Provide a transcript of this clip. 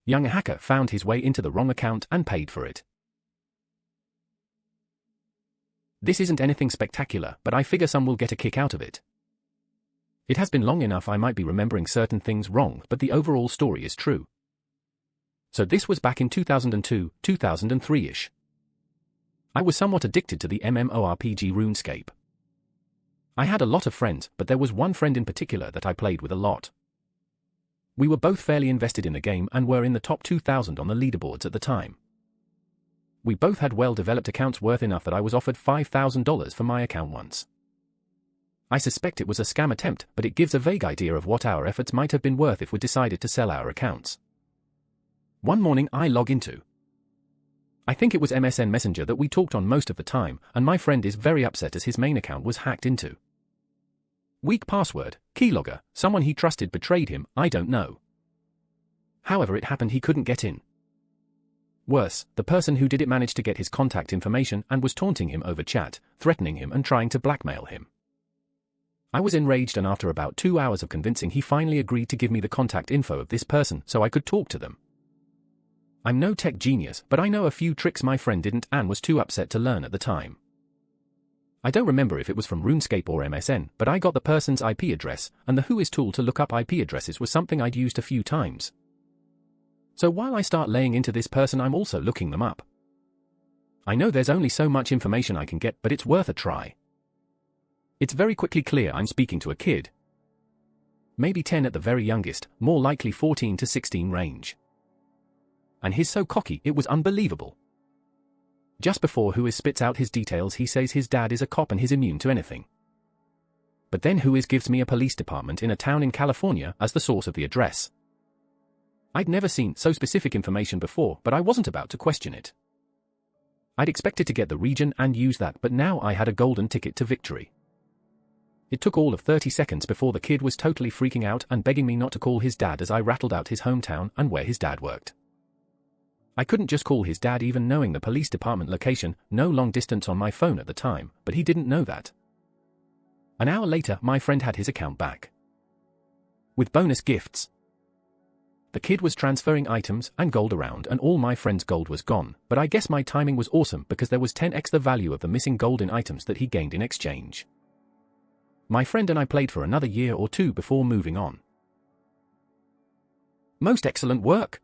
Young hacker found his way into the wrong account and paid for it. This isn't anything spectacular, but I figure some will get a kick out of it. It has been long enough I might be remembering certain things wrong, but the overall story is true. So this was back in 2002, 2003-ish. I was somewhat addicted to the MMORPG RuneScape. I had a lot of friends, but there was one friend in particular that I played with a lot. We were both fairly invested in the game and were in the top 2,000 on the leaderboards at the time. We both had well-developed accounts worth enough that I was offered $5,000 for my account once. I suspect it was a scam attempt, but it gives a vague idea of what our efforts might have been worth if we decided to sell our accounts. One morning I log into. I think it was MSN Messenger that we talked on most of the time, and my friend is very upset as his main account was hacked into. Weak password, keylogger, someone he trusted betrayed him, I don't know. However it happened he couldn't get in. Worse, the person who did it managed to get his contact information and was taunting him over chat, threatening him and trying to blackmail him. I was enraged, and after about 2 hours of convincing he finally agreed to give me the contact info of this person so I could talk to them. I'm no tech genius, but I know a few tricks my friend didn't and was too upset to learn at the time. I don't remember if it was from RuneScape or MSN, but I got the person's IP address, and the Whois tool to look up IP addresses was something I'd used a few times. So while I start laying into this person, I'm also looking them up. I know there's only so much information I can get, but it's worth a try. It's very quickly clear I'm speaking to a kid. Maybe 10 at the very youngest, more likely 14 to 16 range. And he's so cocky, it was unbelievable. Just before Whois spits out his details, he says his dad is a cop and he's immune to anything. But then Whois gives me a police department in a town in California as the source of the address. I'd never seen so specific information before, but I wasn't about to question it. I'd expected to get the region and use that, but now I had a golden ticket to victory. It took all of 30 seconds before the kid was totally freaking out and begging me not to call his dad as I rattled out his hometown and where his dad worked. I couldn't just call his dad even knowing the police department location, no long distance on my phone at the time, but he didn't know that. An hour later, my friend had his account back. With bonus gifts. The kid was transferring items and gold around, and all my friend's gold was gone, but I guess my timing was awesome because there was 10x the value of the missing gold in items that he gained in exchange. My friend and I played for another year or two before moving on. Most excellent work.